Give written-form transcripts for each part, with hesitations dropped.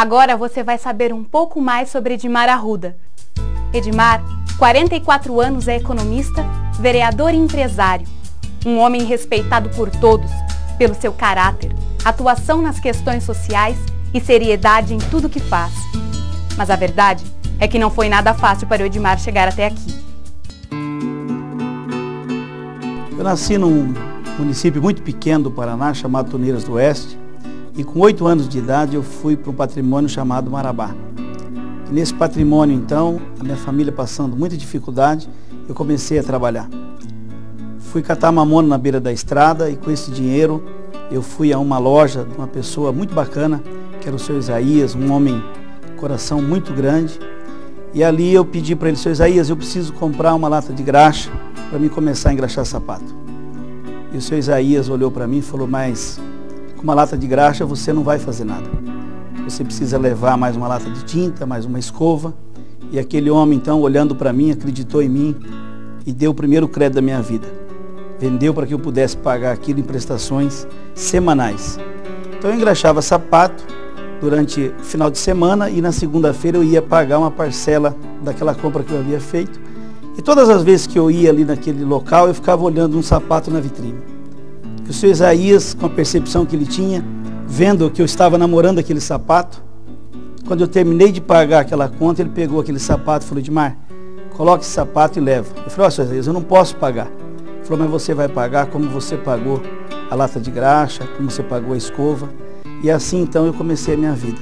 Agora você vai saber um pouco mais sobre Edmar Arruda. Edmar, 44 anos, é economista, vereador e empresário. Um homem respeitado por todos, pelo seu caráter, atuação nas questões sociais e seriedade em tudo que faz. Mas a verdade é que não foi nada fácil para o Edmar chegar até aqui. Eu nasci num município muito pequeno do Paraná, chamado Torneiras do Oeste, e com 8 anos de idade eu fui para um patrimônio chamado Marabá. E nesse patrimônio, então, a minha família passando muita dificuldade, eu comecei a trabalhar. Fui catar mamona na beira da estrada e com esse dinheiro eu fui a uma loja de uma pessoa muito bacana, que era o seu Isaías, um homem de coração muito grande. E ali eu pedi para ele: seu Isaías, eu preciso comprar uma lata de graxa para mim começar a engraxar sapato. E o seu Isaías olhou para mim e falou: mas com uma lata de graxa você não vai fazer nada. Você precisa levar mais uma lata de tinta, mais uma escova. E aquele homem, então, olhando para mim, acreditou em mim e deu o primeiro crédito da minha vida. Vendeu para que eu pudesse pagar aquilo em prestações semanais. Então eu engraxava sapato durante o final de semana e na segunda-feira eu ia pagar uma parcela daquela compra que eu havia feito. E todas as vezes que eu ia ali naquele local, eu ficava olhando um sapato na vitrine. E o seu Isaías, com a percepção que ele tinha, vendo que eu estava namorando aquele sapato, quando eu terminei de pagar aquela conta, ele pegou aquele sapato e falou: Edmar, coloque esse sapato e leva. Eu falei: ó, seu Isaías, eu não posso pagar. Ele falou: mas você vai pagar como você pagou a lata de graxa, como você pagou a escova. E assim então eu comecei a minha vida.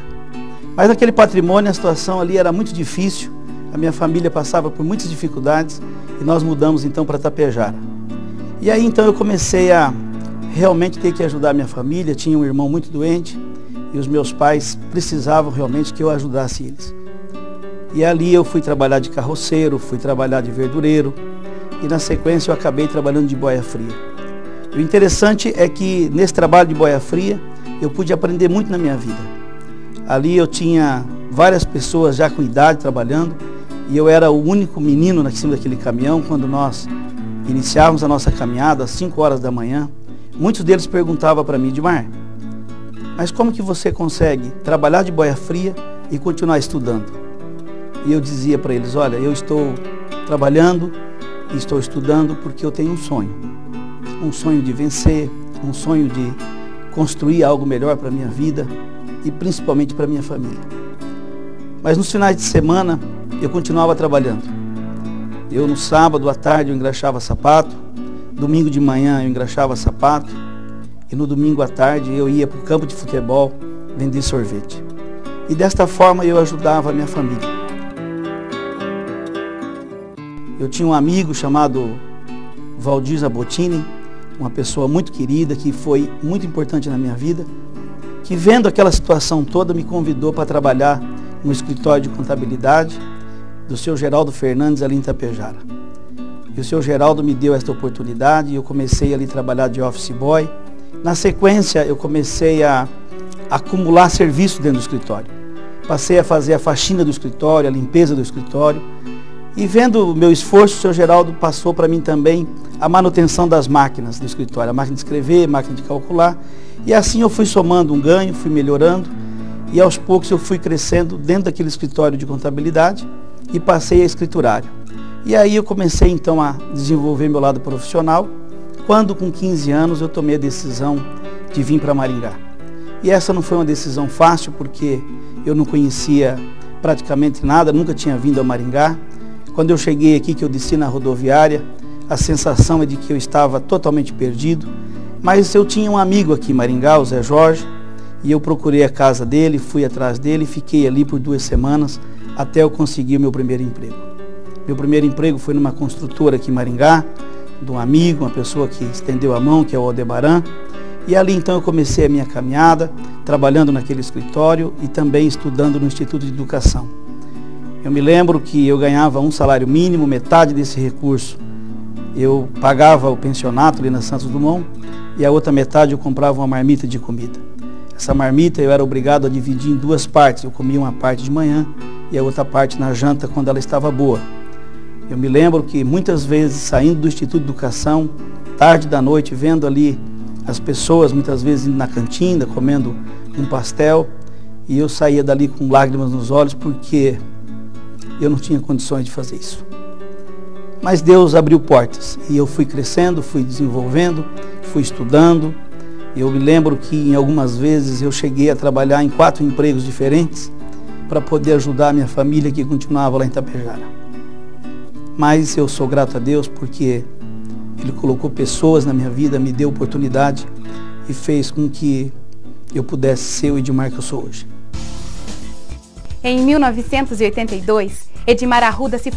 Mas naquele patrimônio a situação ali era muito difícil, a minha família passava por muitas dificuldades e nós mudamos então para Tapejara. E aí então eu comecei a realmente ter que ajudar a minha família, tinha um irmão muito doente e os meus pais precisavam realmente que eu ajudasse eles. E ali eu fui trabalhar de carroceiro, fui trabalhar de verdureiro e na sequência eu acabei trabalhando de boia fria. E o interessante é que nesse trabalho de boia fria eu pude aprender muito na minha vida. Ali eu tinha várias pessoas já com idade trabalhando e eu era o único menino em cima daquele caminhão. Quando nós iniciávamos a nossa caminhada às 5 horas da manhã, muitos deles perguntavam para mim: Edmar, mas como que você consegue trabalhar de boia fria e continuar estudando? E eu dizia para eles: olha, eu estou trabalhando e estou estudando porque eu tenho um sonho de vencer, um sonho de construir algo melhor para a minha vida e principalmente para a minha família. Mas nos finais de semana eu continuava trabalhando. Eu no sábado à tarde eu engraxava sapato, domingo de manhã eu engraxava sapato e no domingo à tarde eu ia para o campo de futebol vender sorvete. E desta forma eu ajudava a minha família. Eu tinha um amigo chamado Valdir Zabotini, uma pessoa muito querida, que foi muito importante na minha vida, que vendo aquela situação toda me convidou para trabalhar no escritório de contabilidade do seu Geraldo Fernandes ali em Tapejara. E o seu Geraldo me deu esta oportunidade e eu comecei ali a trabalhar de office boy. Na sequência eu comecei a acumular serviço dentro do escritório. Passei a fazer a faxina do escritório, a limpeza do escritório. E vendo o meu esforço, o seu Geraldo passou para mim também a manutenção das máquinas do escritório, a máquina de escrever, a máquina de calcular. E assim eu fui somando um ganho, fui melhorando e aos poucos eu fui crescendo dentro daquele escritório de contabilidade e passei a escriturário. E aí eu comecei então a desenvolver meu lado profissional, quando com 15 anos eu tomei a decisão de vir para Maringá. E essa não foi uma decisão fácil porque eu não conhecia praticamente nada, nunca tinha vindo a Maringá. Quando eu cheguei aqui, que eu desci na rodoviária, a sensação é de que eu estava totalmente perdido. Mas eu tinha um amigo aqui em Maringá, o Zé Jorge, e eu procurei a casa dele, fui atrás dele, fiquei ali por 2 semanas até eu conseguir o meu primeiro emprego. Meu primeiro emprego foi numa construtora aqui em Maringá, de um amigo, uma pessoa que estendeu a mão, que é o Aldebaran. E ali então eu comecei a minha caminhada, trabalhando naquele escritório e também estudando no Instituto de Educação. Eu me lembro que eu ganhava um salário mínimo, metade desse recurso eu pagava o pensionato ali na Santos Dumont e a outra metade eu comprava uma marmita de comida. Essa marmita eu era obrigado a dividir em 2 partes, eu comia uma parte de manhã e a outra parte na janta quando ela estava boa. Eu me lembro que muitas vezes saindo do Instituto de Educação, tarde da noite, vendo ali as pessoas muitas vezes indo na cantina, comendo um pastel, E eu saía dali com lágrimas nos olhos porque eu não tinha condições de fazer isso. Mas Deus abriu portas e eu fui crescendo, fui desenvolvendo, fui estudando. Eu me lembro que em algumas vezes eu cheguei a trabalhar em 4 empregos diferentes para poder ajudar a minha família que continuava lá em Tapejara. Mas eu sou grato a Deus porque Ele colocou pessoas na minha vida, me deu oportunidade e fez com que eu pudesse ser o Edmar que eu sou hoje. Em 1982, Edmar Arruda se